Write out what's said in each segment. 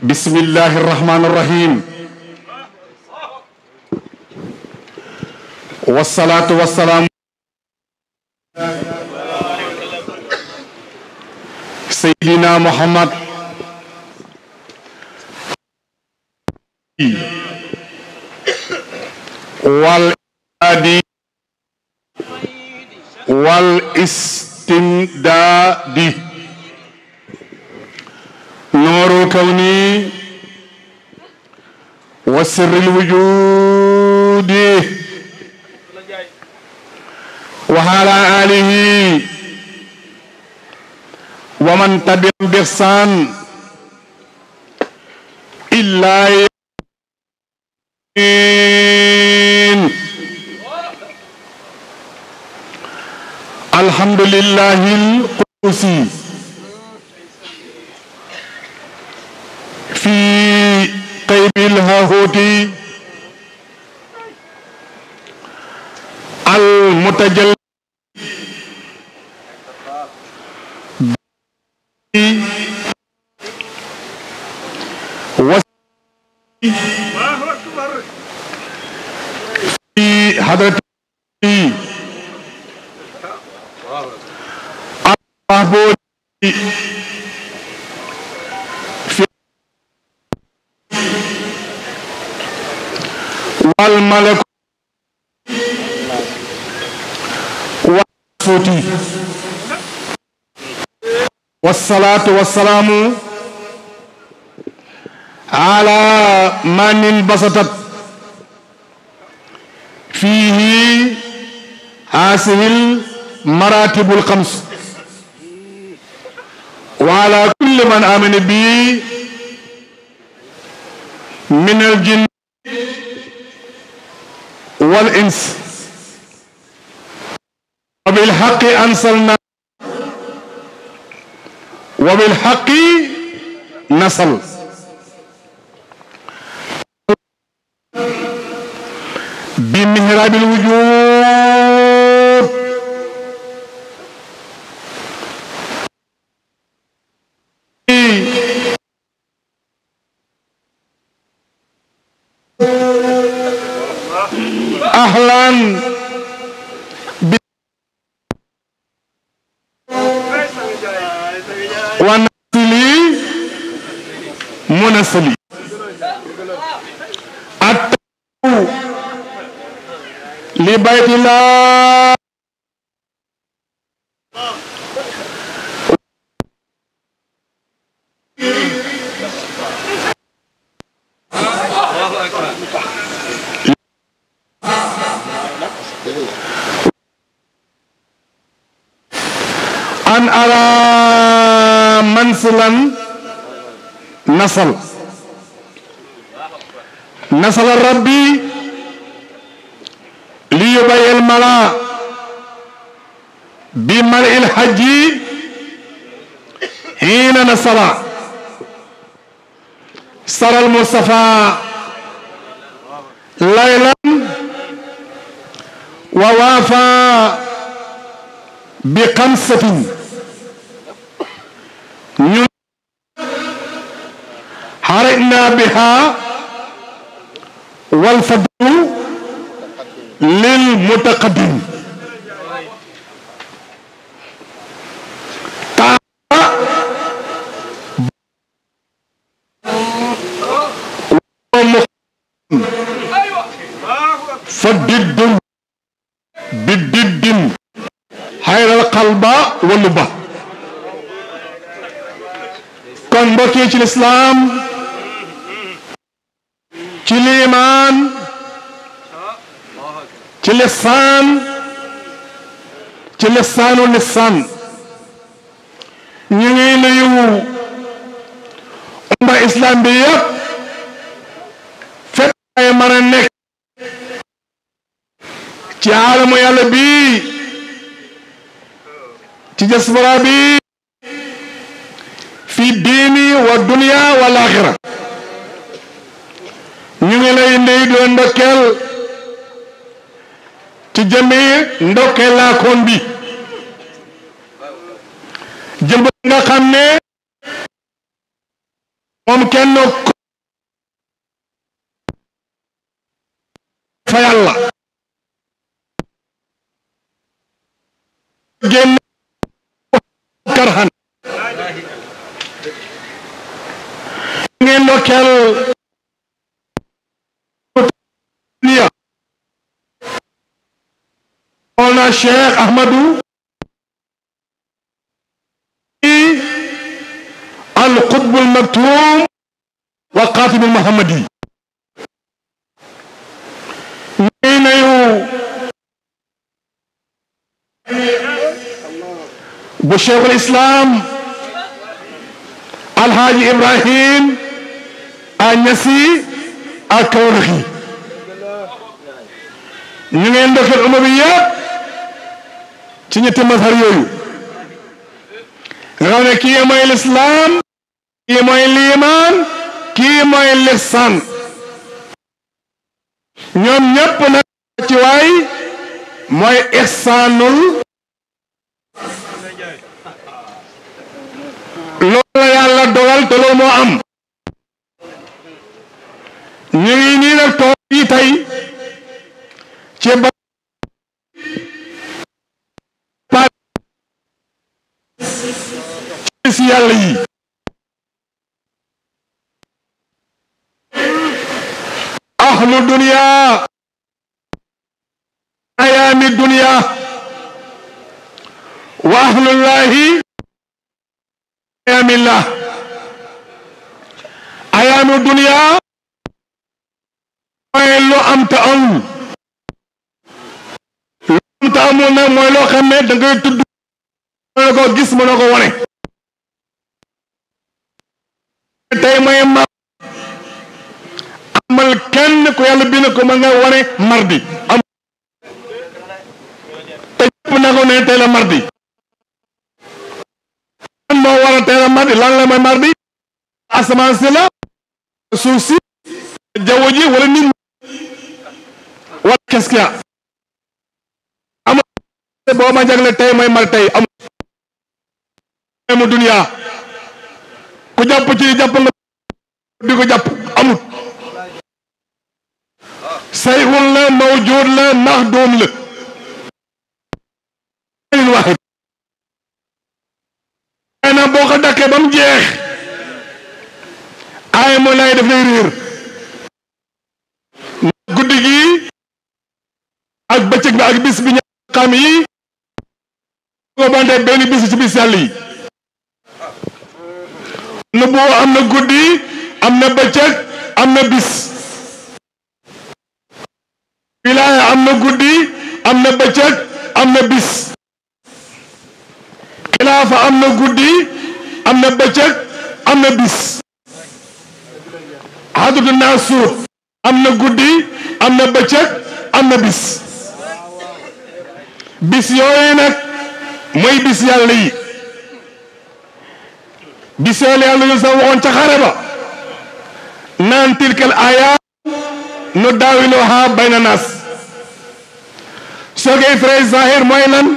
بسم الله الرحمن الرحيم والصلاة والسلام سيدنا محمد والإعادة والاستمداد نور الكون وسر الوجود وعلى آله ومن تبعهم بإحسان إلا الحمد لله القدوسي في قيب الهاهوت المتجلي في حضرة المحبوب والملك والصوتي والصلاة والسلام على من انبسطت فيه هذه المراتب الخمس وعلى كل من آمن به من الجن والإنس وبالحق أنزلنا وبالحق نصل بمهراب الوجود أهلا ونسلي منسلي التو لبيت الله أن أرى منزلا نصل ربي ليبيع الملا بملء الحج حين نصل سر المصطفى ليلا ووافى بخمسة حرقنا بها والفضل للمتقدم فضد بالضد حير القلب واللب kon mbokk yi ci lislaam ci liimaan ci lisaan ci lisaanu lisaan ñu ngi nuyu umma islam bi yëpp fépp ay mën a nekk ci aalamu yàlla bi ci diaspora bi fi diini wa dunya wal axira ñu ngi lay nuyu di ndokkeel ci jëmmi ndokkeelaakoon bi jëmb nga xam ne moom kenn fa yàlla génn karhan ngeen ndokkeel niya Mawlana Cheikh Ahmadou القطب المكتوم وقاتب المحمدي بشيخ الإسلام الحاج إبراهيم النسي الكورخي نين دوك الأموية ci ñetti mazhar yooyu nga xam ne kii mooy lislaam kii mooy liimaan kii mooy lihsaan ñoom ñépp nag ci waay mooy ihsaanul loolu la yàlla dogal te loolu moo am ñu ngi nii nag toog yi tey ci ba ci yàlla yi ahlu dunya ayaami dunya wa ahlullahi ayaamillah ayaami dunya mooy lu am te amul lu am te amul nag mooy loo xam ne da ngay tudd mën na ko gis mën na ko wane tey mooy amal kenn ku yàlla bind ko ma nga wane mardi am te ñëpp na ko ne tey la mardi lan moo war a tey la mardi lan la mooy mardi asamaan si la suuf si jaww ji wala nit wala qu'est-ce qu'il y a am boo ma jagle tey mooy mardi tey am mu dunya ku jàpp ci jàpp nga di ko jàpp amut sayxun la mawjuud la maxduum la waxit ay na boo ko dakkee ba mu jeex ay moo lay def lay réer guddi gi ak bëccëg bi ak bis bi ña xam yi ko bante benn bis ci bis yàlla yi nubu am na guddi am na bëccëg am na bis wilaaya am na guddi am na bëccëg am na bis xilaafa am na guddi am na bëccëg am na bis hadratu naasuut am na guddi am na bëccëg am na bis bis yooyu nag mooy bis yàlla yi bis yooyu yàlla yu sax waxoon ca xare ba naan tilkal aayaat nu daawiluha bayna naas soo koy fere zahir mooy lan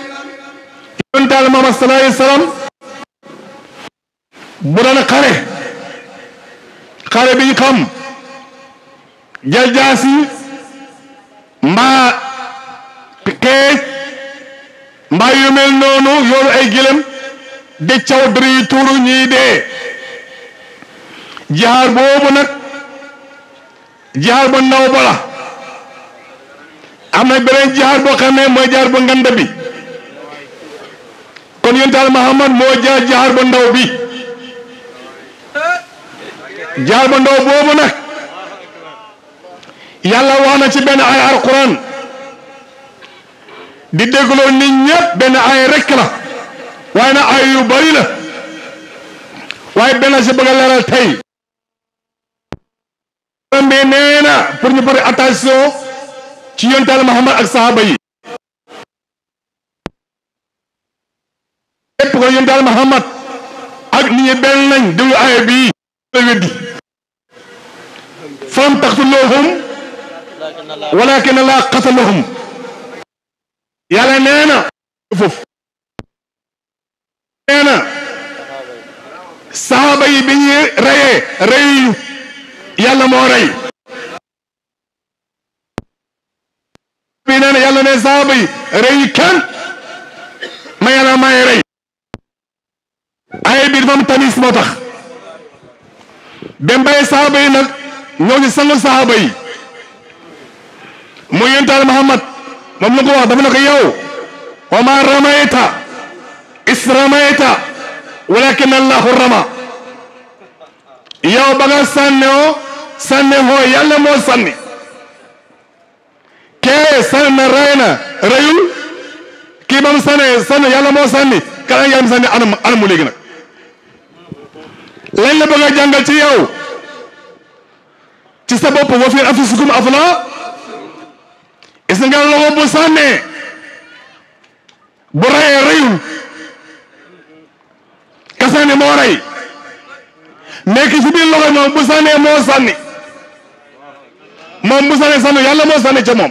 yonent Yàlla Muhammad sallallahu alayhi wa sallam bu doon xare bi ñu xam jël jaasi mbaa xeej mbaa yu mel noonu yoolu ay gëlëm de caw dër yi tuuru ñii dee jihaar boobu nag jihaar ba ndaw ba la am na beneen jihaar boo xam ne mooy jihaar ba nganda bi kon yonent Yàlla Muhammad moo jaar jihaar ba ndaw bi jihaar ba ndaw boobu nag yàlla wax na ci benn ay alquran di dégloo nit ñëpp benn ay rekk la waaye na ay yu bari la waaye benn si bëgg a leeral tey bi nee na pour ñu pare attention ci yonent Yàlla Muhammad ak sahaba yi lépp ko yonent Yàlla Muhammad ak nit ñi benn nañ déglu aaya bii la weddi falam taqtuluhum walakin Allah qatalahum yàlla nee na foofu nee na saaba yi bi ñuy reyee yàlla moo rey bi nee na yàlla ne saaba yi rey kenn ma yàlla may rey ay biir moom tamis moo tax dem bay saaba yi nag ñoo ngi sangu saaba yi mu yontaal Muhammad moom la ko wax dafa ne ko yow wa ma ramayta is ramayta walakin allahu rama yow ba nga sànnewoo yàlla moo sànni kee sànni na rey na reyul kii ba mu sànni yàlla moo sànni kala yàlla mu sànni anamu léegi nag lañ la bëgg a jàngal ci yow ci sa bopp wa fi anfusikum afala is nga loxo bu sànnee bu reyee reyul ka sànni moo rey nekk ci biir loxo moom bu sànnee moo sànni moom bu sànni yàlla moo sànni ca moom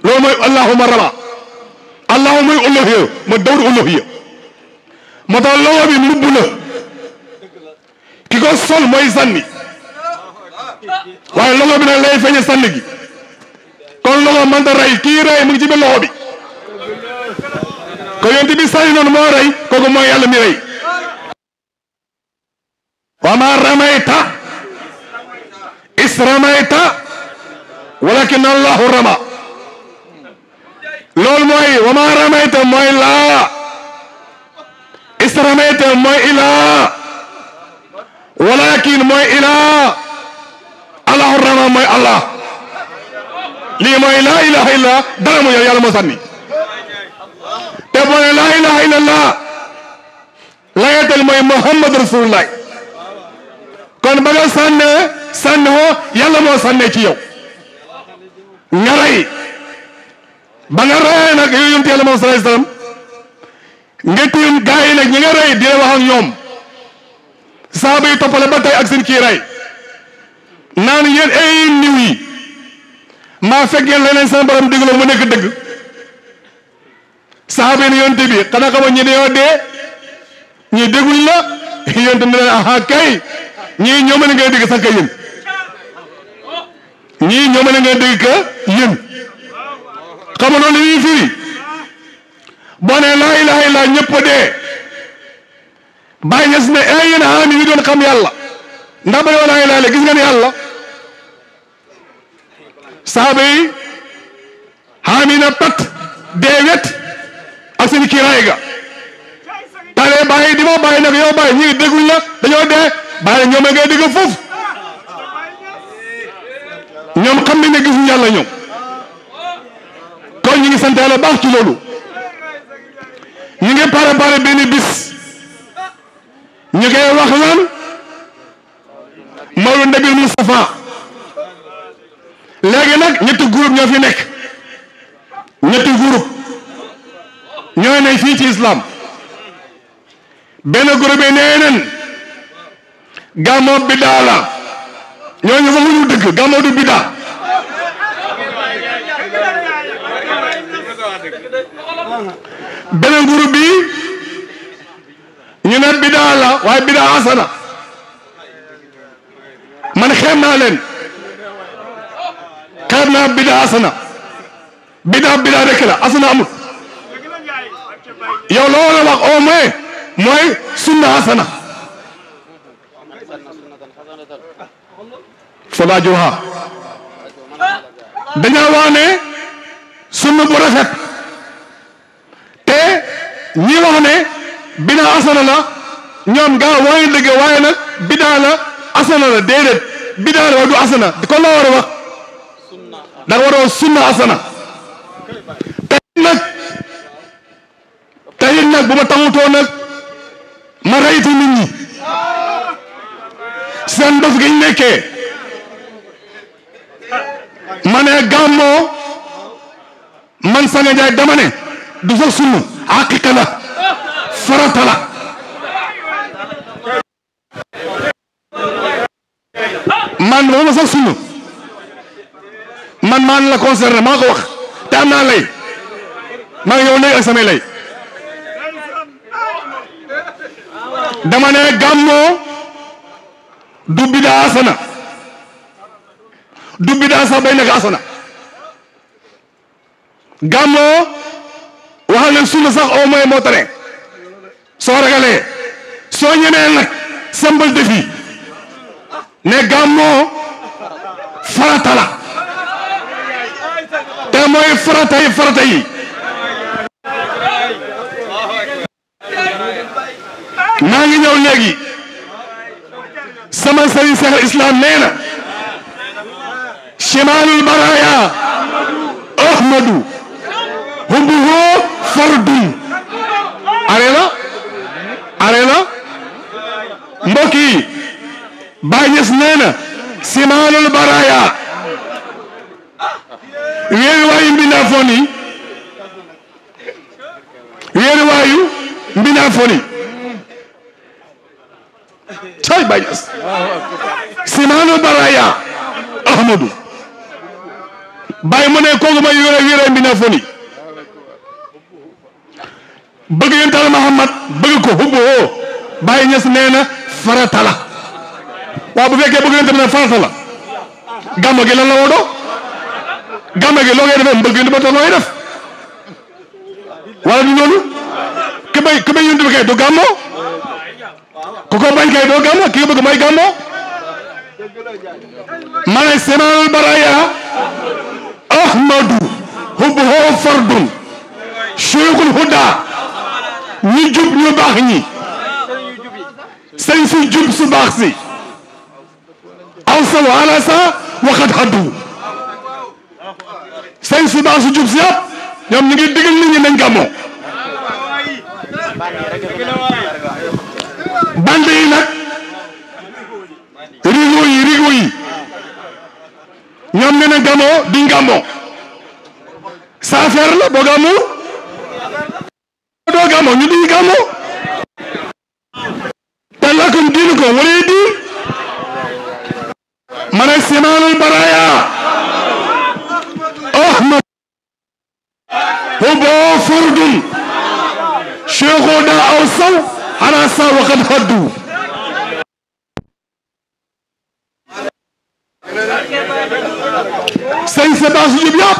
loolu mooy allahumma rama allahu mooy uluhiyya ma dawru uluhiyya moo tax loxo bi mbubb la ki ko sol mooy sànni waaye loxo bi nag lay feeñe sànni gi kon loxo mënta rey kii rey mu ngi ci biir loxo bi ko yonent bi sànni noonu moo rey kooku mooy yàlla mi rey wa ma ramayta is ramayta walakin allahu rama loolu mooy wa ma ramayta mooy laa is ramayta mooy ilaa walakin mooy ilaa allahu rama mooy allah lii mooy laa ilaha illa dara mu yàlla moo sànni te boo ne laa ilaha illa allah layetal mooy muhammad rasulullah kon ba nga sànne woo yàlla moo sànne ci yow nga rey ba nga reyee nag yow yonent yàlla moom sallallahu alayhi wasallam nga tiim gaa yi nag ñi nga rey di wax ak ñoom saaba yi toppale ba tey ak seen kii rey naan yéen ay niw yi maa fekkee leneen seen borom digloo mu nekk dëgg saaba yi ne yonent bi xanaa xamoo ñi dañoo dee ñi dégguñ la yonent ne leen aha kay ñii ñoo mën a ngay dégg sax ka yéen ñii ñoo mën a ngay dégg ka yéen xam nga loolu li ñuy firi boo ne laa ilaha illa ñëpp dee bàyyi ñes ne ay yéen xaami yi doon xam yàlla ndax ba yow laa ilaha illa gis ngeen yàlla saaba yi xaami na pat dee wet ak seen kiiraay ga tale bàyyi di ma bàyyi nag yow bàyyi ñii dégguñ la dañoo dee bàyyi ñoom ngay dégg foofu ñoom xam nañ ne gisuñ yàlla ñoom kon ñu ngi sant yàlla baax ci loolu ñu ngi préparé benn bis ñu koy wax lan Mawlud Nabil Moustapha léegi nag ñetti groupe ñoo fi nekk ñetti groupe ñoo ne fii ci islam benn groupe bi nee nañ gàmmo bidaa la ñooñu waxuñu dëgg gàmmo du bidaa beneen groupe bi ñu ne bidaa la waaye bidaa asana man xeeb naa leen xeeb naa bidaa asana bidaa rek la asana amul yow loo war a wax au moins mooy sunna asana fala joha dañoo wax ne sunna bu rafet te ñi wax ne bidaa asana la ñoom gaa waaye dëgg waaye nag bidaa la asana la déedéet bidaa la waaye du asana kon la war a wax da nga war a wax sunna asana tey nag bu ma tawutoo nag ma reytu nit ñi seen dof gi ñu nekkee ma ne gàmmoo man Sanga Ndiaye dama ne du sax sunna haqiqa la farata la man ba ma sax sunna man maa la concerné maa ko wax te am naa lay maa ngi yow léegi ak samay lay dama ne gàmmoo du bidaa asana du bidaa sax bay nekk asana gàmmoo waxal leen sunna sax au moins moo tane soo ragalee soo ñemee nag sembal defi ne gàmmoo farata la te mooy farata yi maa ngi ñëw léegi sama sëriñ Seex Islam nee na shimalul baraya ahmadu hubbuhu fardun arena mbokk yi Baay Ñas nee na shimalul baraya weeri waayu mbindaafon yi cay Baay Ñas shimalul baraya ahmadu Baay mu ne kooku may weeri mbindaafon yi bëgg yonent Yàlla Muhammad bëgg ko hubbu woo Baay Ñas nee na farata la waaw bu fekkee bëgg yonent bi ne farata la gàmmu gi lan la woo gàmmu gi loo ngay defee mbëgg yonent ba tax looy def wala du noonu ki bay yonent bi kay du gàmmoo ku ko bañ kay doo gàmmoo ki nga bëgg mooy gàmmoo ma ne simaanul baraya ahmadu hubbuhu fardun shuyukhul huda ñi jub ñu baax ñi sëñ si jub su baax si aw saw ala sa waxat haddu sëñ si baax su jub si yëpp ñoom ñu ngi digal nit ñi nañ gàmmoo bande yi nag rigo yi ñoom nee na gàmmoo duñ gàmmoo sa affaire la boo gàmmoo doo gàmmoo ñu duñ gàmmoo te lakum diinukum waliya diin ma ne simaanul baraya ahmad hubbuhu fardun shuyuukhu da aw saw ala sa waqad haddu sëñ sa baax su jub yëpp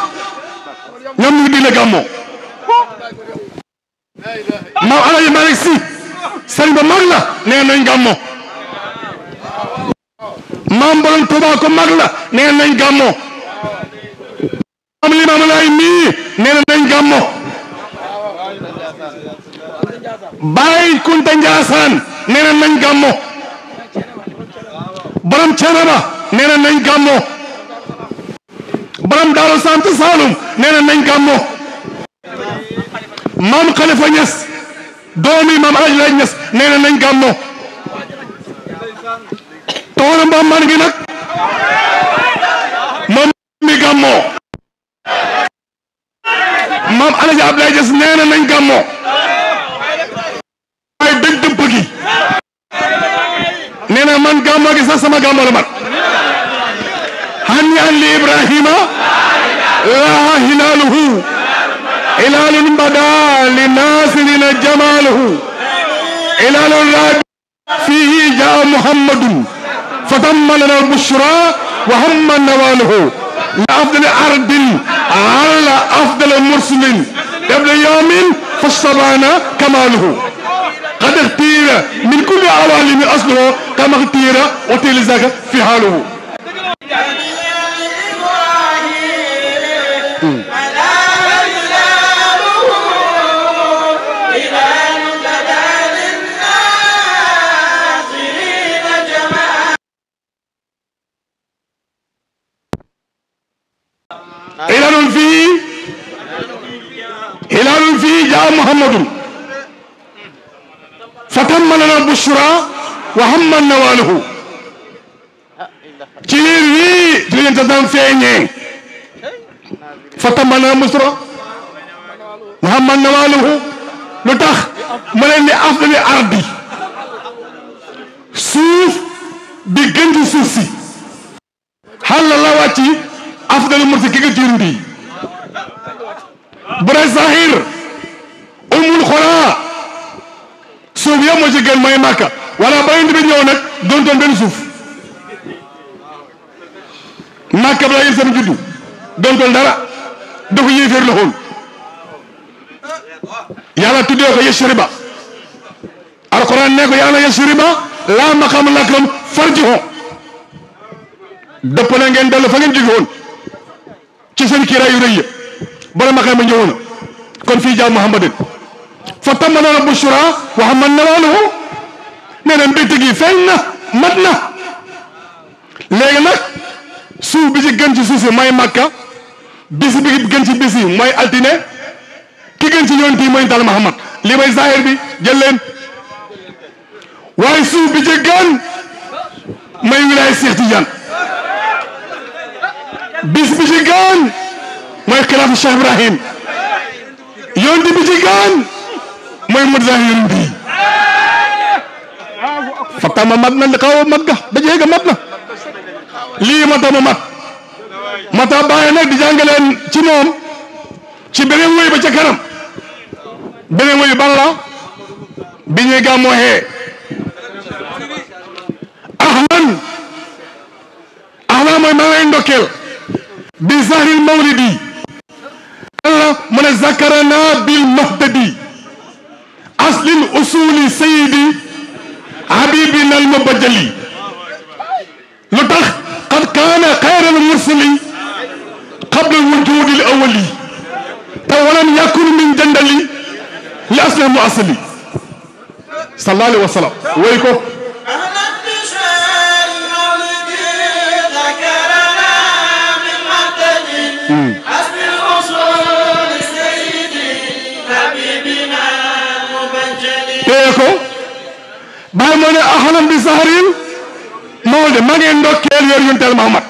ñoom ñu ngi digle gàmmoo maam Alaaji Malick Si sëñ ba mag la nee nañ gàmmoo maam Borom Tuuba ko mag la nee nañ gàmmoo maam Limaamu Laay mii nee nañ gàmmoo Baay Kunta Njaasaan nee nañ gàmmoo Borom Ceneba nee nañ gàmmoo Borom Daaru Sant Saalum nee nañ gàmmoo maam Khalifa Niass doomi maam Alaaji Laay Niass nee nañ gàmmoo toolu mbaam man gi nag moom mi gàmmoo maam Alaaji Abdoulaye Niass nee nañ gàmmoo waaye dëgg dëpp gi nee na man gàmmoo gi sax sama gàmmoo la man hani an li Ibrahima laa hilaaluhu hilaalun bada li naasirina jamaaluhu hilaalun raabi fiihi jaa Muhammadun fatamma lana al-bushra wa hamma nawaluhu la afdal ardin ala afdal mursalin qabla yawmin fastabana kamaluhu qad ikhtira min kulli awalimi asluhu kama ikhtira wa tilzaka fi haluhu hilaalun fii jaa Muhammadun fatamma lana al-bushra wa hamma nawaluhu ci liir wii ci leen tasam feeñee fatamma lana al-bushra wa hamma nawaluhu lu tax mu leen ni afdali ardi suuf bi gën ci suuf si xal la wàcci afdali mursi ki nga jirundi bu dee Zahir umul xoraa suuf yëpp moo ci gën mooy Makka wala ba indi bi ñëw nag doontoon benn suuf Makka balaa yéen sama juddu doontoon dara dafa yéeféer la xool yàlla tuddee ko Yashriba alquran ne ko yàlla Yashriba laa maqaama lakum farji'u dëpp na ngeen dellu fa ngeen jóge woon ci seen kiiraay yu rëy bala maqaama ñëwoon kon fii jaa Muhammadin fa tamma lana bushra wa hammalna lahu nee na mbégte gi feeñ na mat na léegi nag suuf bi ci gën ci suuf si mooy Makka bis bi gën ci bis yi mooy altine ki gën ci yonent yi mooy dal Muhammad li may zahir bi jël leen waaye suuf bi ci gën mooy wilaay Cheikh Tidiane bis bi ci gën mooy xilaafu Cheikh Ibrahim yonent bi ci gën mooy mot zahir yonent yi fatama mat na li xaw mat ga ba jeega mat na lii matama mat mata bàyyi nag di jàngaleen ci moom ci beneen woy ba ca kanam beneen woy ban la bi ñuy gàmmoo xee ahlan ahlan mooy maa ngay ndokkeel bi zahril mawlidi Allah mu ne zakarana bil muhtadi aslil usuli sayidi habibina al mubajjali lu tax qad kaana xayral mursali qabla wujudi al awwali te walam yakun min jandali li asli mu asli sallallahu alayhi wa sallam woy ko téye ko bàyyi moo ne ahlan bi saharil mawlid ma ngeen ndokkeel yor yontel Muhammad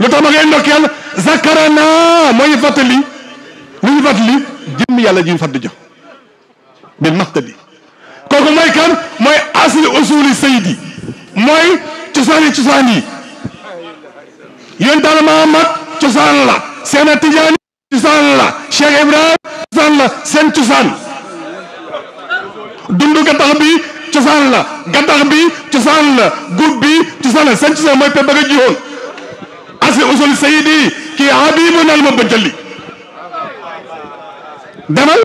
lu tax ma ngeen ndokkeel zakarana moo ñu fàttali lu ñu fàttali jëmm yàlla ji ñu fàttali jox bil mahtadi kooku mooy kan mooy asli usuli sayidi mooy cosaan yi yontel Muhammad cosaan la Seexna Tijaani cosaan la Cheikh Ibrahim cosaan la seen cosaan dundu gattax bi cosaan la gattax bi cosaan la gub bi cosaan la seen cosaan mooy pe bëgg a jiwoon asli usul sayidi kii habibun al mubajjali demal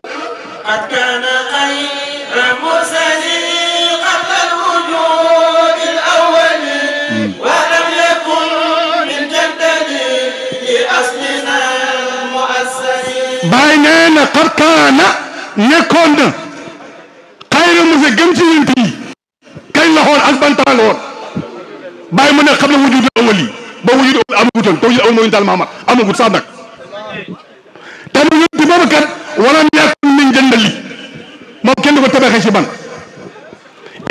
Baay nee na qad kaana nekkoon na xayra musa gëm ci yonent yi kañ la xool ak ban temps la woon Baay mu ne xam na wujud awwal yi ba wujud awwal amagutoon te wujud awwal mooy daal Muhammad amagut sax nag te mu yonent boobu kat walam yakun min jandali moom kenn du ko tabaxee ci ban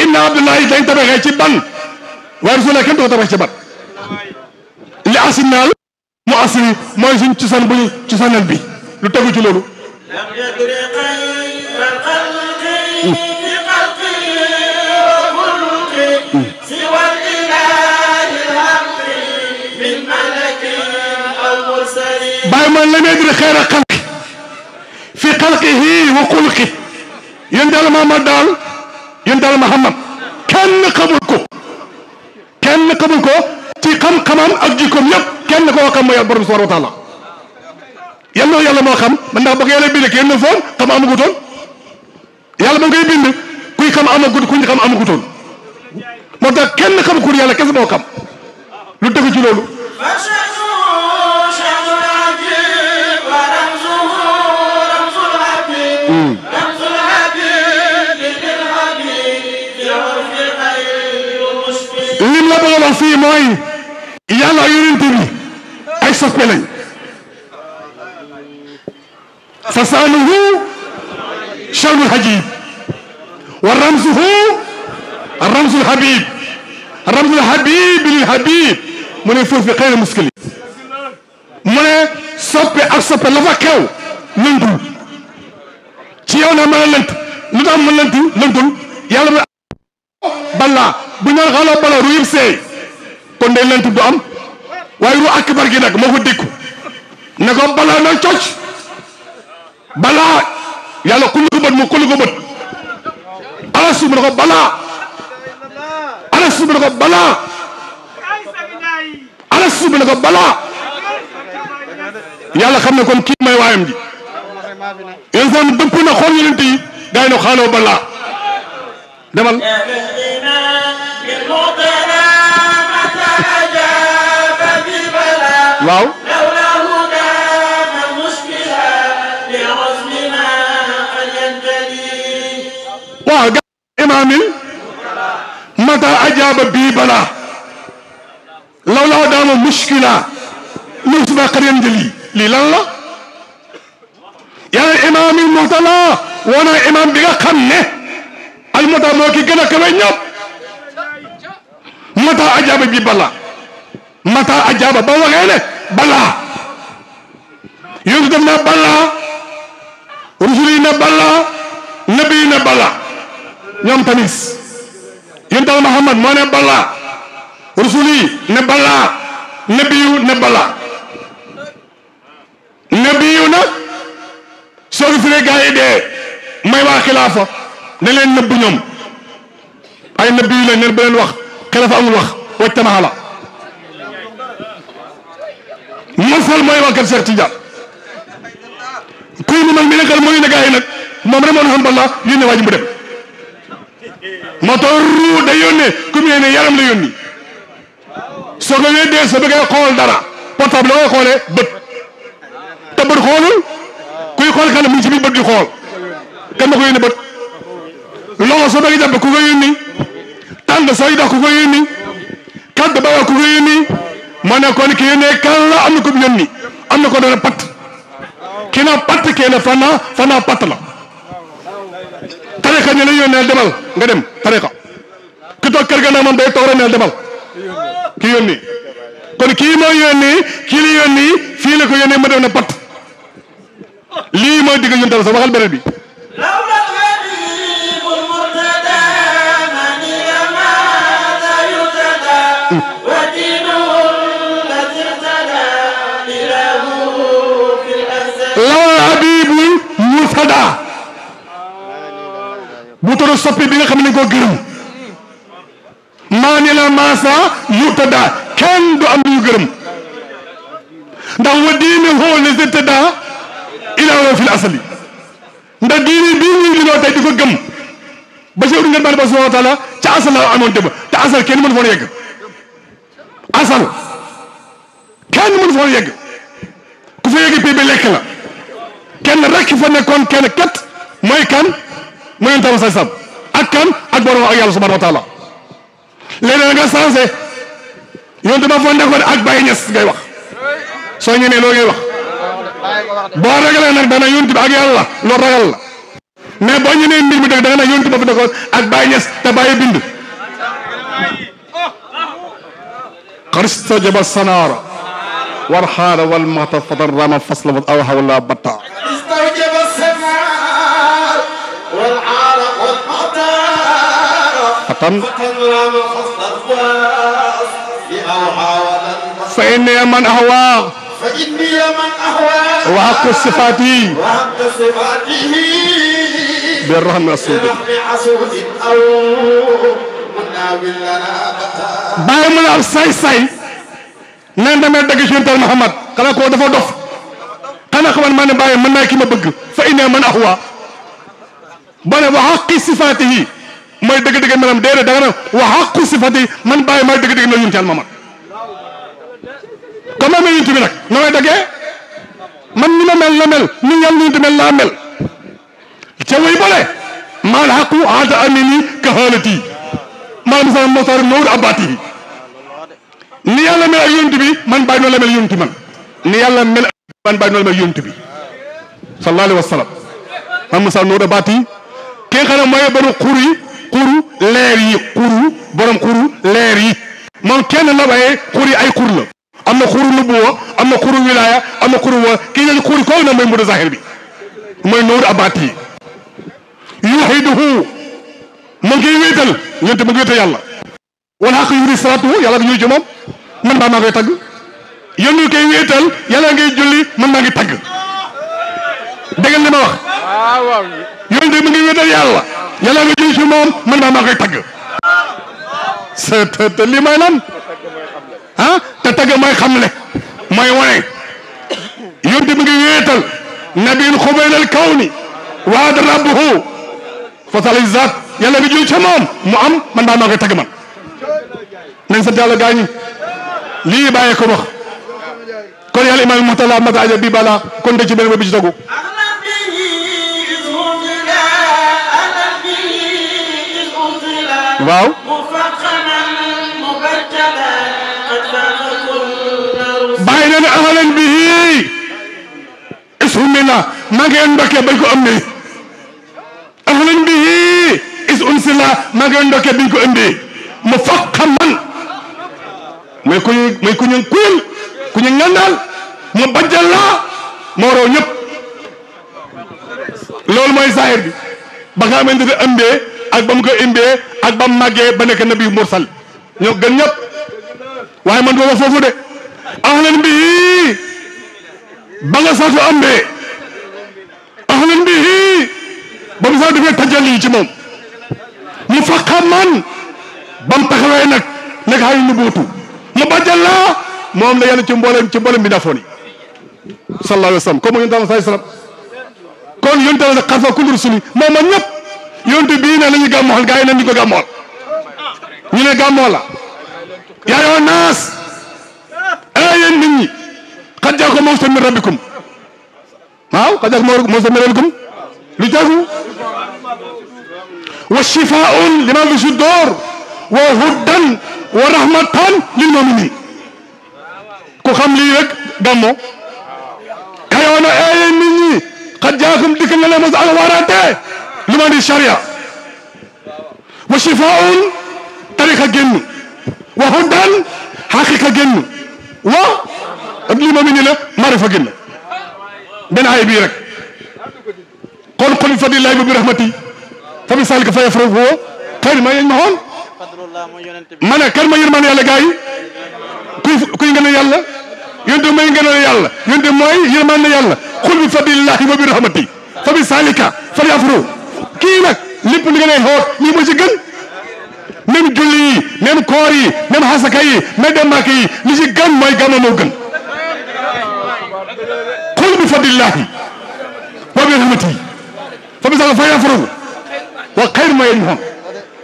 inna Abdullahi dañ tabaxee ci ban waaye Rasulullah kenn du ko tabaxee ci ban li asinaal mu asini mooy suñ cosaan bu ñu cosaanal bi lu tegu ci loolu bàyyi man la di xeera xalqi fi xalqihi wa xulqi yéen daal Muhammad daal yéen daal Muhammad kenn xamul ko ci xam-xamam ak jikkoom yëpp kenn koo xam mooy borom subhanahu wa taala yàlla moo xam man ndax ba ko yàlla bind kenn foon xam amagutoon yàlla ba ngay bind kuy xam amagut kuñ xam amagutoon moo tax kenn xam kur yàlla kese moo xam lu tegu ci loolu lim la bëgg a wax fii mooy yàlla yonent bi ay soppe lañ فسانه شان الحجيب ورمزه الرمز الحبيب الرمز الحبيب للحبيب من يفوز في خير المسكلين من صبي أصبي لفكاو لندو تيونا ما لنت ندام من لندو يلا بلا بنيان غلا بلا رويب سي كون دي لنت دو ام واي رو اكبر جي نك مكو ديكو نكو بلا نا تشوش balaa yàlla kulli ko bët mu kulli ko bët ala su ma ne ko balaa Alastu bi ne ko balaa Alastu bi ne ko balaa yàlla xam ne kon kii may waayam ji yéen sax dëpp na xool yonent yi gaa yi ne xaaloo balaa demal waaw waaw ga imaamil mata ajaaba bii balaa lawlaa daama mushkila musba xariyan jëli lii lan la yàlla imaamil muhtala woona imaam bi nga xam ne al muta moo ki gën a kawe ñëpp mata ajaaba bii balaa mata ajaaba ba waxee ne balaa yonent def na balaa rusul yi ne balaa nabi yi ne balaa ñoom tamit yonent Muhammad moo ne balaa rusul yi ne balaa nabi yu ne balaa nabi yu nag soo ko firee gaa yi dee may waa xilaafa ne leen nëbb ñoom ay nabi yu lañ leen ba leen wax xilaafa amul wax waj tamaxala masal mooy waa kër Cheikh Tidiane kuy ni man mi nekkal mooy ne gaa yi nag moom rek moo xam balaa yónnee waa ji mu dem moo tax ruu day yónnee ku mu ne yaram la yónni soo ko weddee soo bëggee xool dara portable la koy xoolee bët te bët xoolul kuy xool kanam mu ngi ci biir bët di xool kan ma ko yónnee bët loxo soo bëggee jàpp ku ko yónni tànk sooy dox ku ko yónni kàddu ba ku ko yónni moo ne kon ki yónnee kan la am na ko yónni am na ko doon patt kii naa patt kii na fanaa patt la tariqa ñu la yónnee demal nga dem tariqa ki toog kër ga naa moom day toog rek ne demal ki yónni kon kii moo yónni kii la yónni fii la ko yónnee ma dem na patt lii mooy digg ñun tam sax waxal beneen bi lawal habibul murtada bu toro soppi bi nga xam ne ko gërëm maa ni la maasa yutada kenn du am lu ñu gërëm ndax wa diine hoo les irtada ilaa fil asali ndax diine bii ñuy linoo tey di ko gëm ba si ngeen bani ba subhanahu wa taala ca asal la amoon démb te asal kenn mënu foon yegg asal kenn mënu foon yegg ku fa yegg pay ba lekk la kenn rek fa nekkoon kenn ket mooy kan mooy yonent bi sam ak kan ak borom ak yàlla subhanahu wa taala léegi nga changé yonent ba fa nekkoon ak Baye Niass ngay wax soo ñemee loolu ngay wax boo ragalee nag dana yonent bi ak yàlla loolu ragal la mais boo ñemee mbir mi dëgg da nga nag yonent ba fa nekkoon ak Baye Niass te Baye bind xaristajaba sanaara war xaala wal mata fatan rama fasla wa awha wala batta فإني من أهوى وحق صفاتي بالرحم السود باي من الساي ساي نان دامي دغ سيدنا محمد كلا كو دافا دوف انا خمان من باي من ناي كيما بغ فإني من أهوى بنا وحق صفاته mooy dëgg-dëgg melam déedéet da nga ne wa haqqu sifati man bàyyi mooy dëgg-dëgg mel yonent Yàlla Muhammad comme ma mel yonent bi nag na may daggee man ni ma mel la mel ni yàlla yonent mel laa mel ca way bole maal haqqu aata amini ka xaalati maal misal motar noor abatihi ni yàlla mel ak yonent bi man bàyyi noonu la mel yonent man ni yàlla mel man bàyyi noonu la mel yonent bi sallallahu alayhi wa sallam man misal noor abatihi ki nga xam ne mooy baru xur yi xuru leer yi borom xuru leer yi moom kenn la waaye xur yi ay xur la am na xuru nubuwa am na xuru wilaya am na xuru wa kii nga xuri kooku nag mooy mbudu zahir bi mooy nuur abaati yi yuhiduhu ma ngi wéetal ñeente ma ngi wéetal yàlla wala xaq yuri salatu yàlla ñuy ci moom man maa koy tagg yéen ñu koy wéetal yàlla ngay julli man maa ngi tagg dégg nga li ma wax yéen de ma ngi wéetal yàlla yàlla nga julli ci moom man maa koy tagg te lii mooy lan ah te tagg mooy xamle mooy wane yonte bi ngi wéetal nabiin xubaylal kawni waad rabbuhu fatala zaat yàlla bi jul ca moom mu am man daa maa koy tagg man nañ sant yàlla gaañi lii bàyyee ko wax kon yàlla imaam muhtala mataaja bi bala kon de ci benn ba bi ci tagu waaw bàyyi na ne ahlan bihi ishumina maa ngi ndokkee bañ ko am ne ahlan bihi is unsila maa ngi ndokkee biñ ko ëmbee mu faqaman mooy ku ñu kuyal ku ñu ngandal mu bajjal la moo raw ñëpp loolu mooy zahir bi ba nga xamante ne ëmbee ak ba mu ko ëmbee ak ba mu màggee ba nekk nabi mursal ñoo gën ñëpp waaye man doo foofu de ahlan bihi ba nga saatu ëmbee ahlan bihi ba mu saatu defee tajalli ci moom mu faqaman ba mu taxawee nag nekk xay nu buutu mu bajjal la moom la yàlla ci mboolem bi dafoon yi sallallahu alayhi wa sallam comme yonent sallallahu alayhi wa sallam kon yonent la xarfa kulli rusuli moom man ñëpp yonent bii ne la ñu gàmmool gaa yi ne ñu ko gàmmool ñu ne gàmmoo la yaa ayyuhan naas yéen nit ñi qad jaakum maw'izatun min rabbikum waaw qad jaakum maw'izatun min rabbikum lu jaagu wa shifaa'un limaa fi sudur wa hudan wa rahmatan lil mu'minin ku xam lii rek gàmmo kayoon na yéen nit ñi qad jaakum dikk na leen mos ak waarante lu ma di sharia wa shifaa'un tariqa génn wa hudan haqiqa génn wa ak lii mu'minin la marifa génn benn ay bii rek kon qul bi fadlillahi wa bi rahmati fa bi zalika falyafrahu xayr ma yajma'un ma ne kan ma yërmaan yàlla gaa yi kuy ngeen yàlla yonte may ngeen yàlla yonte mooy yërmaan na yàlla qul bi fadlillahi wa bi rahmati fa bi zalika falyafrahu kii nag lépp li ngeen xool lii moo ci gën même julli yi même koor yi même xasaka yi même dem Màkka yi li ci gën mooy gàmmu moo gën qul bi fadlillahi wa bi rahmati fa bi zalika falyafrahu wa xayr ma yajma'un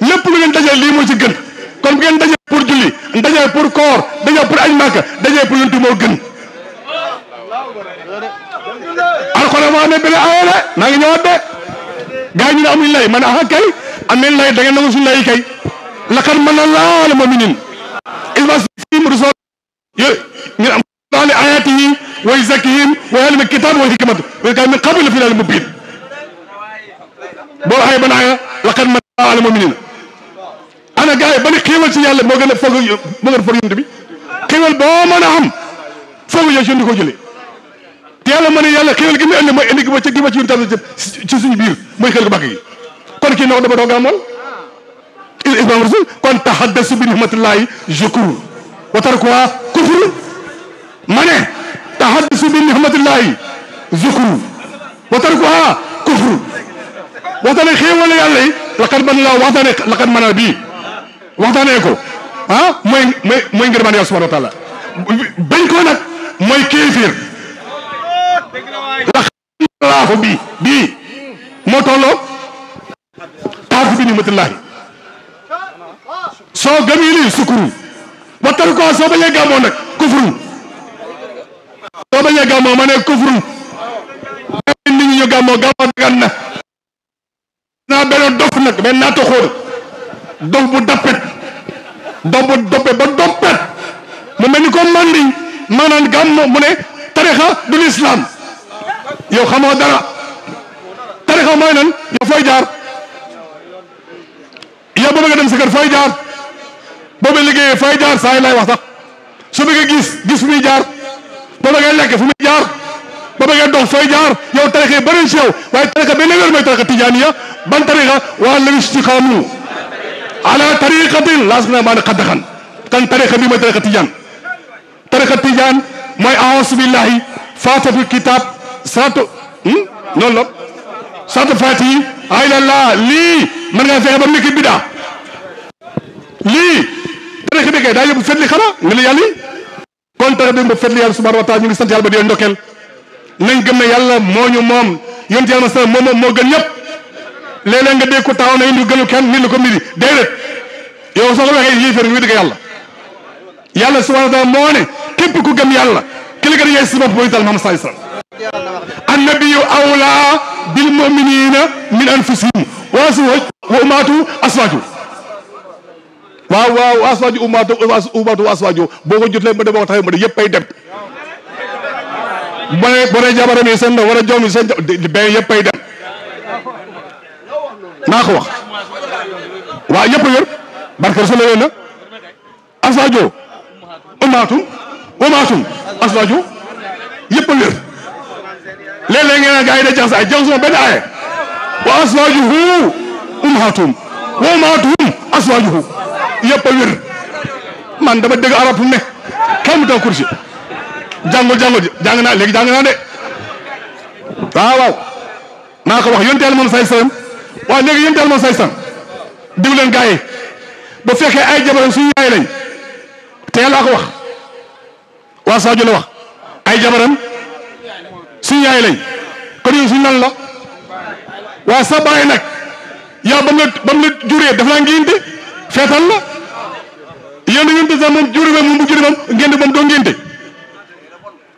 lépp lu ngeen dajale lii moo ci gën kon bu ngeen dajale pour julli dajale pour koor dajale pour añ Màkka dajale pour yonent moo gën alxuraan moo amee benn aaya de maa ngi ñëwaat de gaa yi ñu ne amuñ lay man ah kay ameen lay da ngeen nangu suñu lay kay laqad manna Allahu alal mu'miniina iz ba'atha fiihim rasuulan min ayaatihi wa yuzakkihim wa yu'allimuhumul kitaaba wal hikmata wa in kaanuu min qablu lafii dalaalin mubiin boo aaya ban aaya laqad manna Allahu alal mu'miniina ana gaa yi ba ni xéewal ci yàlla moo gën a foog yonent bi xéewal boo mën a am foog yow ci yonent ko jëlee te yàlla ma ne yàlla xéewal gi mu indi mooy indi gi ma ci yonent ci suñu biir mooy xel gu bàkk gi kon kii noo dama doo gàmmool islam rasul kon tahaddasu bi ni'matillahi shukru wa tarkuha kufru ma ne tahaddasu bi ni'matillahi shukru wa tarkuha kufru waxtaane xéewal yàlla yi laqad man la laqad mana bii waxtaanee ko ah mooy ngërmaan yàlla subhanahu wa taala bañ ko nag mooy kéefir laqad bii moo tolloo tahaddasu bi ni'matillahi soo gëmee lii sukuru ba tar ko soo bañee gàmmoo nag kufru soo bañee gàmmoo ma ne kufru nit ñi ñu gàmmoo dagan na naa benn dof nag benn naata xóor dof bu dappet dof bu doppet ba doppet mu mel ni ko mandiñ maanaam gàmmoo mu ne tarixa du l'islam yow xamoo dara tarixa mooy nan yow fooy jaar yow ba nga dem sa kër fooy jaar boobu liggéeyee fay jaar saa yi lay wax sax su bëggee gis fu muy jaar boo bëggee lekk fu muy jaar boo bëggee dox fay jaar yow tarixa yi bëri ci yow waaye tarixa benn wér mooy tarixa tijaaniya ban tarixa waa law istaqaamu ala tariqatin laasqinaahum maa'an ghadaqan kan tarixa bi mooy tarixa tijaan mooy a'uuzu billahi faatihatul kitaab salaatu noonu la salaatu faatihi ay la lii mën nga fexe ba mu nekk bidaa lii tarixa bi kay daa yóbbu fetli xanaa nga la yàlla yi kon tarixa bi ba fetli yàlla subhanahu wa taala ñu ngi sant yàlla ba di leen ndokkeel nañ gëm ne yàlla moo ñu moom yonent yàlla sa moo gën ñëpp léeg-léeg nga dégg ko taxaw na indi gënu kenn nit la ko midi déedéet yow soo ko waxee yéeféer wi dëgg yàlla subhanahu wa taala moo ne képp ku gëm yàlla ki la gën a yees si bopp mooy tal Muhammad sallallahu alayhi wasallam annabiyu awla bil mu'minina min anfusihim wa ummatu aswaju waaw aswaju ummatu aswaju boo ko jotlee ma dem wax tax ma de yëpp ay dem boo nee jabaram yi seen war a joom yi seen ben yëpp ay dem maa ko wax waaw yëpp a wér barke Rasul la na aswaju ummatum aswaju yëpp a wér léeg-léeg ngeen gaa yi da jaxas ay jaxasuma benn aaye wa aswajuhu ummatum wa ummatuhum aswajuhu yëpp a wér man dama dégg arab fu ne kenn mu taw kursi jàng naa léegi jàng naa de waaw maa ko wax yonent Yàlla moom say sam waaw léegi yonent Yàlla moom say sam diw leen gaa yi ba fekkee ay jabaram suñu yaay lañ te Yàlla ko wax waa Sadio la wax ay jabaram suñu yaay lañ kon yow suñu nan la waa sa baay nag yow ba mu la juree daf laa ngénte feetal la yéen a ngénte sax moom juri moom bu juri moom ngénte moom doo ngénte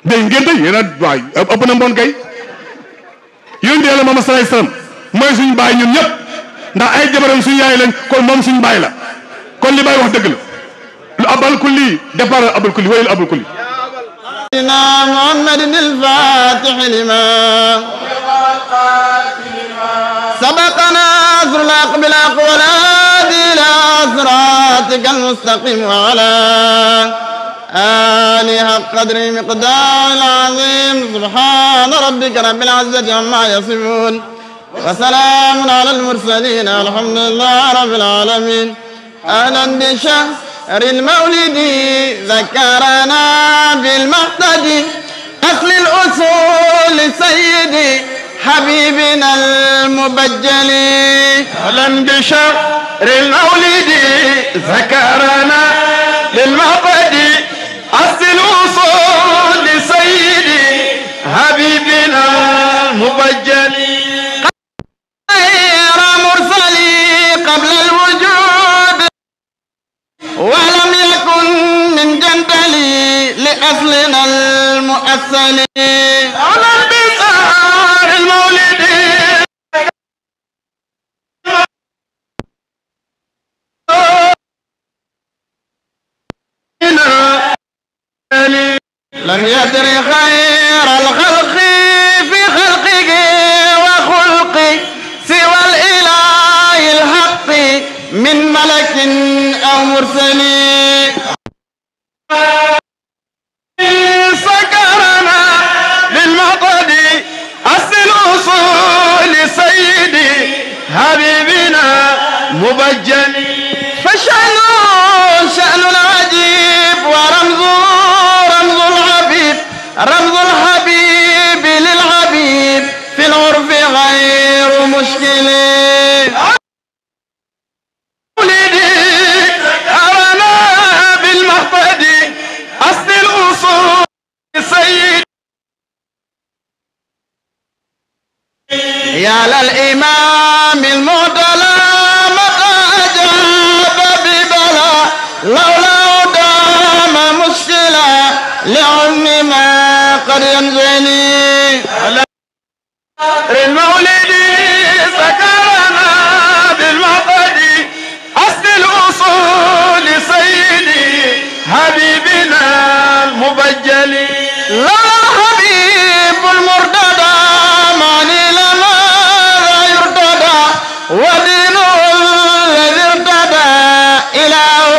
day ngénte yéen a waay ëpp na mbon kay yonent Yàlla Muhammad sallallahu alayhi wasallam mooy suñu baay ñun ñëpp ndax ay jabaram suñu yaay lañ kon moom suñu baay la kon li baay wax dëgg la lu abal kulli départ abal kulli wayul abal kulli محمد الفاتح لما سبقنا أسر الحق بالأقوال إلى صراطك المستقيم وعلى آله حق قدر مقدار العظيم سبحان ربك رب العزة عما يصفون وسلام على المرسلين الحمد لله رب العالمين أهلا بشهر المولد ذكرنا بالمقتدي أصل الأصول سيدي حبيبنا المبجل أهلا بشهر المولد ذكرنا بالمقتدي أصل الأصول سيدي حبيبنا المبجل غير مرسلي قبل الوجود ولم يكن من جندلي لأصلنا المؤصل على البصار المولد لم يدر خير الخلق في خلقه وخلقه سوى الإله الحق من ملك أو مرسل سكرنا بالمقد أصل الأصول سيدي حبيبنا مبجل فشأنه شأن العجيب ورمزه رمز الحبيب رمز الحبيب للحبيب في العرف غير مشكل يا للإمام المعتلى متى أجاب ببلا لولا دام مشكلة لعلم ما قد ينزلي المولد سكرنا بالمقد أصل الأصول سيدي حبيبنا المبجل لولا الحبيب المرتضى ودينه الذي ارتدى إله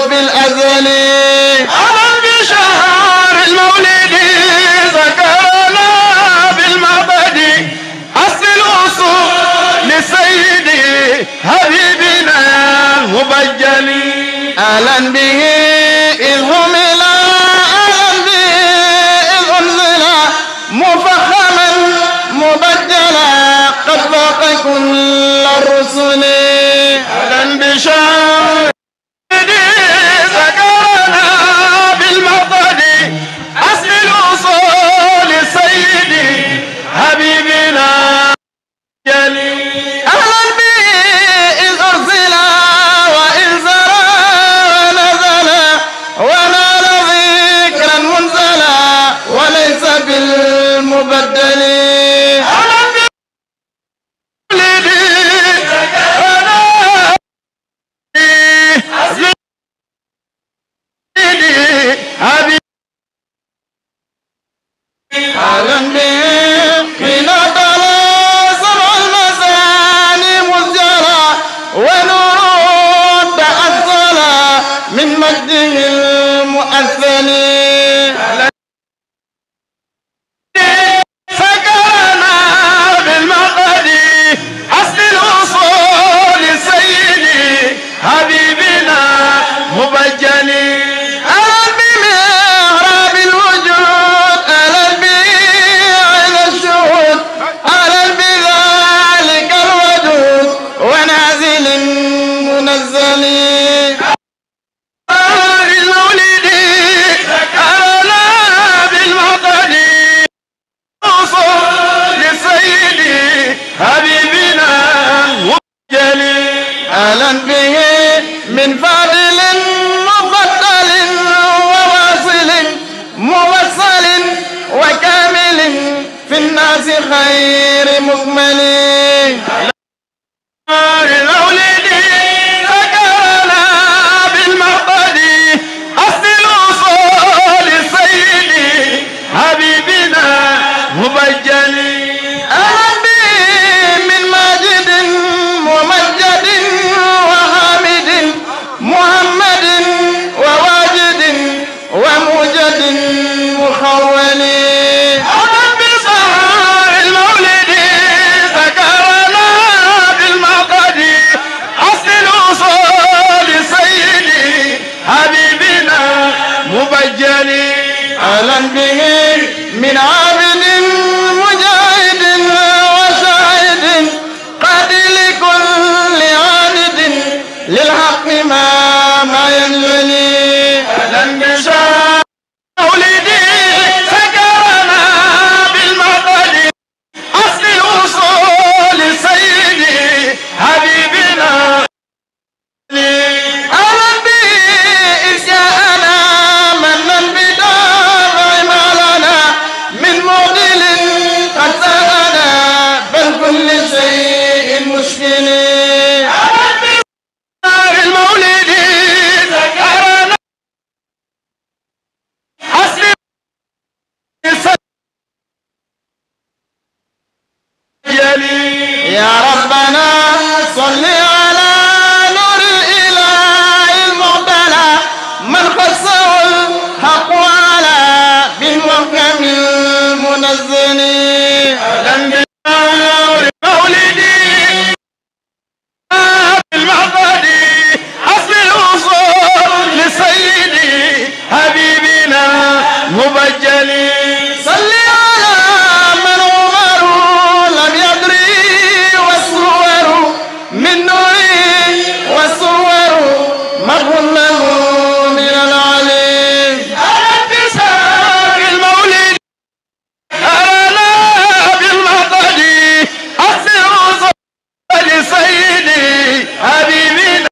في الأزل على بشهر المولد ذكرنا بالمعبد أصل الأصول لسيدي حبيبنا المبجل أهلا به إذ همل أهلا به إذ أنزل مفخما مبجلا قد فاق كل الرسل أهلا بشهر للناس خير مكمل المولد ذكرنا بالمقصد أصل الوصول سيدي حبيبنا مبجل أهلا به من ماجد ومجد وحامد محمد وواجد وموجد مخول أهلا بصهر المولد ذكرنا بالمقصد أصل الوصول سيدي حبيبنا مبجل أهلا به من عابد مجاهد وشاهد قد لكل عابد للحق ما ينجلي أهلا بشار مولدي سكرنا بالمقصد أصل الوصول سيدي حبيبنا أهلا به إذ جاءنا منا بدافع ما لنا من معضل قد سألنا بل كل شيء مشكل أهلا بشار المولد ذكرنا أصل يا ربنا صل على نور الإله المعتلى من خصه الحق على بالمحكم المنزل أهلا بشار مولدي بالمقصد أصل الوصول لسيدي حبيبنا مبجل صل على من عمر لم يدري والصور من نوره والصور مدح له من العليم أهلا بشار المولد أهلا بالمقصد أصل الوصول لسيدي حبيبنا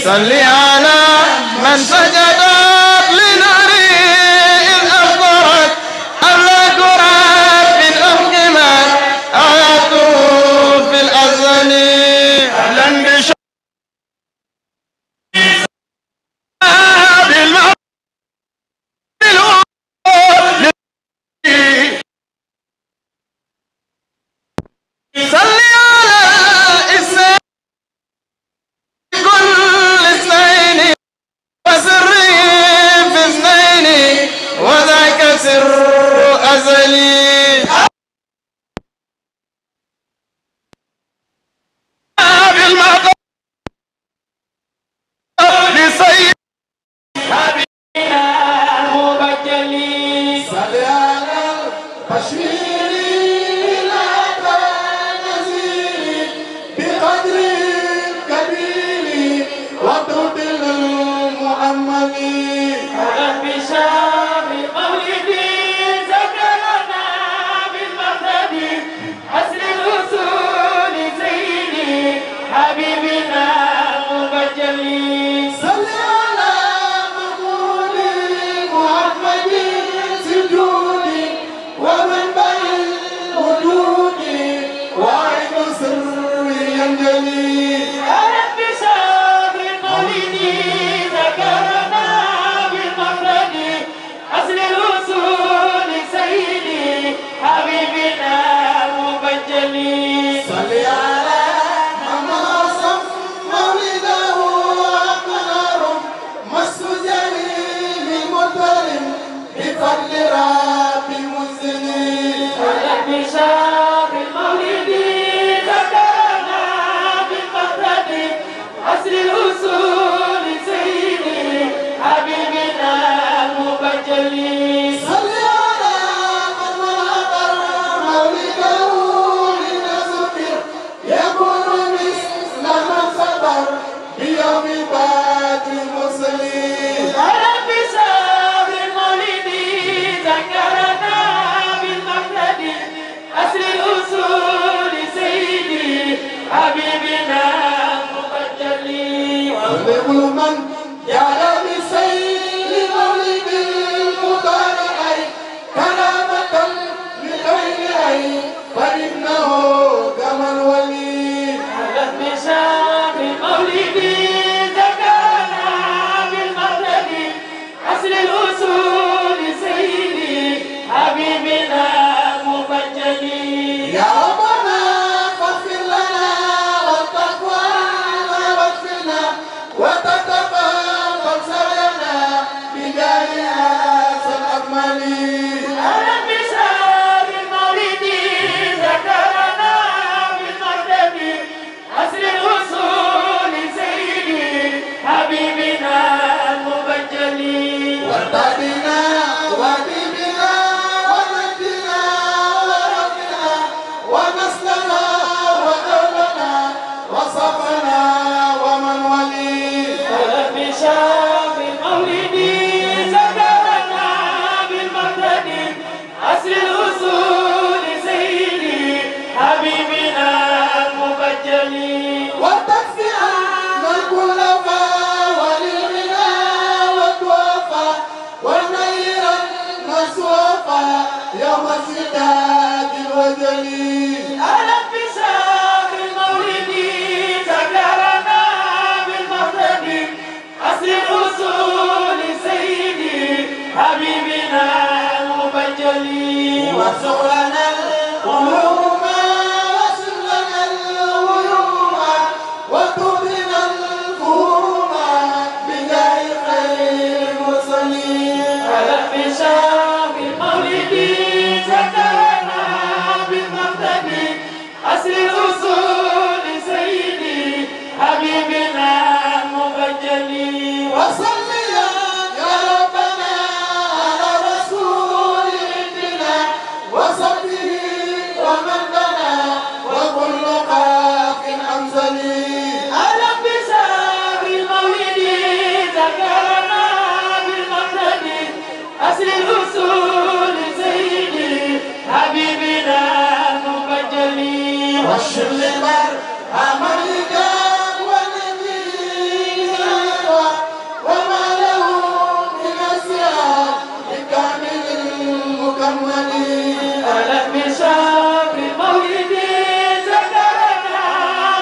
صل على من سجدت لناره إذ أفطرت أملاك رب أحكمت آياته في الأزل أهلا بشار بالمقصد صل على الإسلام كل اثنين وسره في اثنين وذاك سر أزلي بالمقصد لسيد حبيبنا مبجل صل على البشير لا تنزل بقدر كبير وطرد المؤمل أهلا بشار مولدي ذكرنا بالمقصد أصل الوصول سيدي حبيبنا مبجل صل على مقبول محمد سجود ومن الآس الأكمل أهلا بشهر المولد ذكرنا بالمردد أسر الوصول سيدي حبيبنا المبجل وارتدنا وحبيبنا ونجنا وربنا ونسلنا ودولنا وصفنا ومن ولي أهلا بشهر المولد ذكرنا بالمردد أسر الوصول سيدي حبيبنا المبجل وتكفئا من كل وللغنى والوفا ونيرا مسوفا يوم السداد الوجل أهلا بشهر المولد ذكرنا بالمردد أسر الوصول سيدي حبيبنا المبجل وسغلنا القلوب وسغلنا الغيوم وتبنا الفهوم بجاه خير المرسلين أهلا بشهر المولد ذكرنا بالمردد أسر الوصول سيدي حبيبنا المبجل وصلي يا ربنا على رسول ديننا وصحبه ومن بنا وكل خاف أمثلي أهلا بشهر المولد ذكرنا بالمردد أسر الوصول سيدي حبيبنا المبجل والشر لمر أمريكا وما له من أسياب بكامل المكمل أهلا بشهر المولد ذكرنا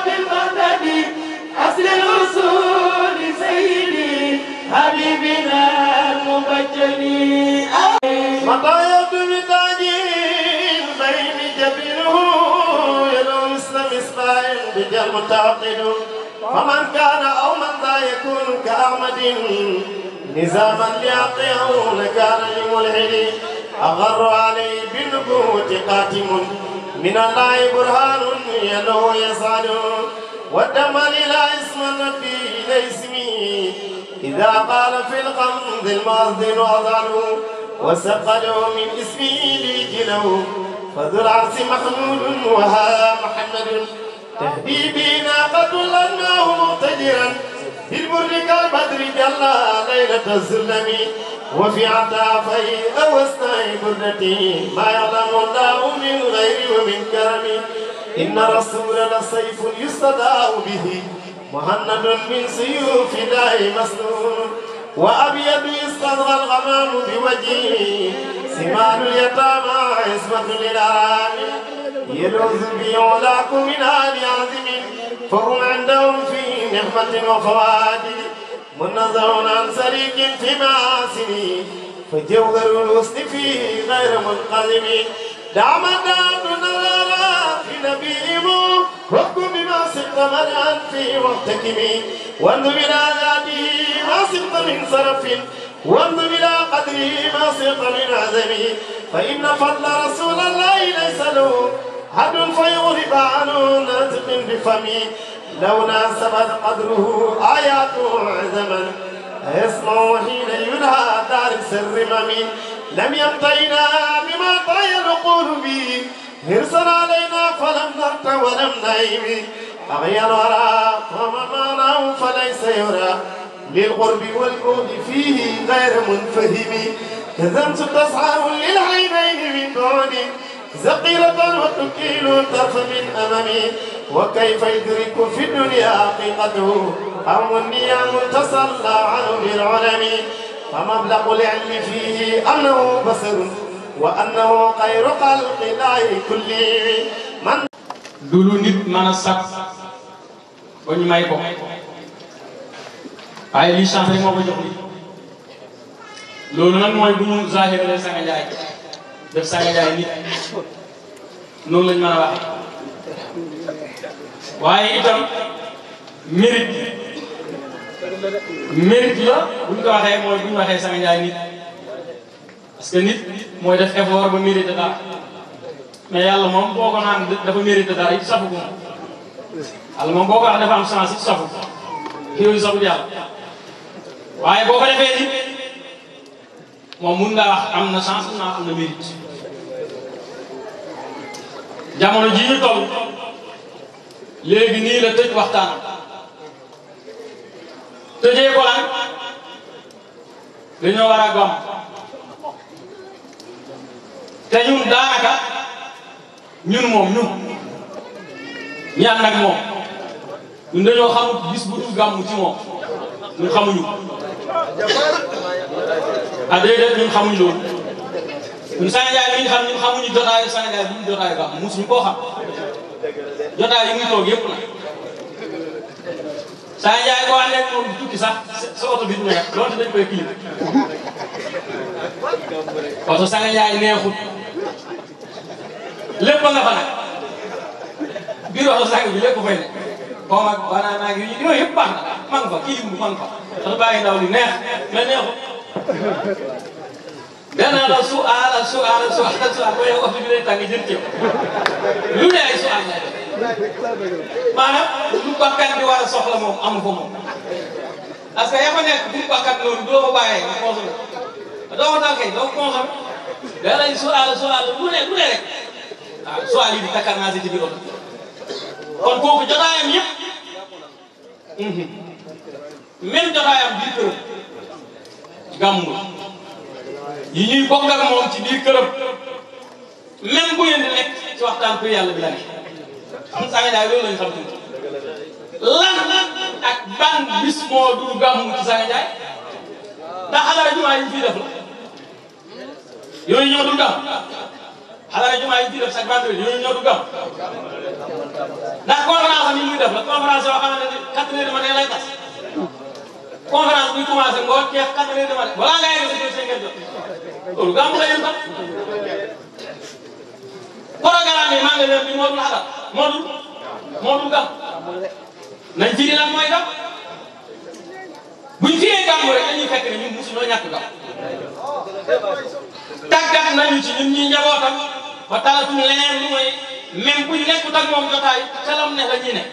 بالمردد أسر الوصول سيدي حبيبنا المبجل متى يبدو بتاجيل بين جبينه يلو مثل مصباح بجل متعقد فمن كان أو من ذا يكون كأحمد نظاما ليعطيه كان لملحد أغر عليه بالنبوة قاتم من الله برهان يلو يسعد والدم إلى اسم النبي لاسمي إذا قال في القمد المؤذن أضعه وسقله من اسمه لجله فذو العرس محمود وها محمد تهدي بنا قد لناه متجرا بالبر كالبدر جلى ليلة الظلم وفي عطافي أوسطي بردتي ما يعلم الله من غير ومن كرم إن رسول لسيف يستدعى به مهند من سيوف الله مسنون وأبيض يستضغى الغمام بوجهه سمان اليتامى عصمة للأرام يلوذ بعلاكم من آل عظم فهم عندهم في نعمة وفواد منزه عن سريك في معاصمه فجوهر الحسن فيه غير منقذم دعم دعت نظرا في نبيهم واحكم بما صدت مرعا في محتكم وانظر إلى ذاته ما صدت من صرف وانظر إلى قدره ما صدت من عزم فإن فضل رسول الله ليس له حد فيغلب عنه ناطق بفمي لو ناسبت قدره آياته عزما يسمع حين ينهى دار السر ممي لم يمتينا بما طي العقول به هرسا علينا فلم نرت ولم نيم أغيى الورى فما معناه فليس يرى للقرب والبعد فيه غير منفهم كذبت تسعى للعينين من بعد زقيرة وتكيل طرف من أمامي وكيف يدرك في الدنيا حقيقته أم النيام تصلى عنه بالعلم فمبلغ العلم فيه أنه بصر وأنه خير خلق الله كله من dulu nit mën a sàkk ba ñu may ko waaye lii chance rek moo ko jox li loolu nag mooy bu ñu zahiralee Sanga Ndiaye def Sanga Ndiaye nit noonu lañ mën a waxee waaye itam mérite la bu ñu ko waxee mooy bu ñu waxee Sanga Ndiaye nit parce que nit mooy def effort ba mérité dara mais yàlla moom boo ko naan dafa mérité dara it safu ko moom yàlla moom boo ko wax dafa am chance it safu yooyu safu yàlla waaye boo ko defee nit moom mun ngaa wax am na chance am na mérite jamono ji ñu toll léegi nii la tëj waxtaanam tëjee ko lan dañoo war a gom te ñun daanaka ñun ñi ànd ak moom ñun dañoo xamut bis bu dul gàmmu ci moom ñun xamuñu ah déedéet ñun xamuñ loolu ñun Sénégal yi ñu xam ñun xamuñu jotaayu Sénégal bu ñu jotaayu gàmmu mosuñu koo xam jotaay yi muy toog yëpp na saa njaay boo àndee ak moom tukki sax sa oto bi du neex loolu dañ koy kii oto saa njaay neexut lépp nga fa nag biir oto sang bi lépp fay ne xaw ma banaa ngi yooyu yëpp baax na man fa kii bu man fa dafa bàyyi ndaw li neex mais neexut dana la su'aal boo yow oto bi lay tàng jër ci lu ne ay su'aal lay def maanaam lu bakkan bi war a soxla moom amu ko moom parce que yaa fa nekk bu bakkan noonu doo ko bàyyee nga consommé doo ko dal kay doo ko consommé da lay su'aal lu ne rek waaw su'aal yi di takkar naa si ci biir oto kon kooku jotaayam yëpp même jotaayam biir këram gàmmu yi ñuy bokk ak moom ci biir këram même bu ngeen di nekk ci waxtaan pour yàlla bi la nekk xam saa njaay loolu lañ xam tuuti lan ak ban bis moo dul gàmmu ci saa njaay ndax xadara jumaa yi fii def la yooyu ñoo dul gàmm xadara jumaa yi fii def chaque vendredi yooyu ñoo dul gàmm ndax conférence am yi muy def la conférence yoo xamante ni 4 heures du matin lay tas conférence buy commencé ngoon jeex 4 heures du matin balaa ngaa yegg sa kër 5 heures jot loolu gàmmu la yéen tam programme yi maa ngi leen di moo dul xadar moo dul gàmm nañ firi lan mooy gàmm buñ firee gàmm rek dañuy fekk ne ñun mosuñoo ñàkk gàmm tàggat nañu ci ñun ñi njabootam ba talatuñ leneen lu mooy même buñ nekkut ak moom jotaay xelam ne la ñuy ne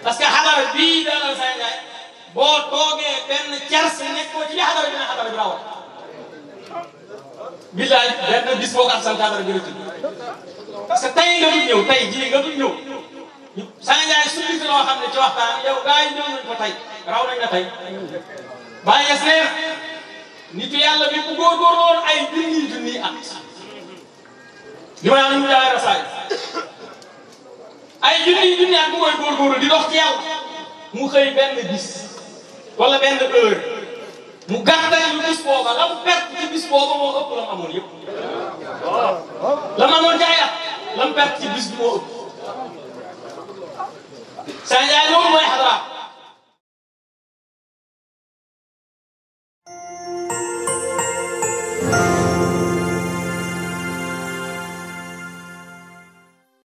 parce que xadara bii dalal say ngaay boo toogee benn cers nekkoo ci li xadara bi ne xadara bi rawat billaay benn bis boo ko am sant xadara bi rëcc parce que tey nga dul ñëw tey jii nga dul ñëw saa njaay suñu fi loo xam ne ci waxtaan yow gars yi ñëw nañ ko tey raw nañ la tey bàyyi yes neer nitu yàlla bi bu góorgóorlu woon ay junni at li ma naan ñu jaay rasaay ay junni at bu koy góorgóorlu di dox ci yàlla mu xëy benn bis wala benn heure mu gàttal lu bis booba la mu perte ci bis booba moo ëpp la mu amoon yëpp la mu amoon ci ay at la mu perte ci bis bi moo ëpp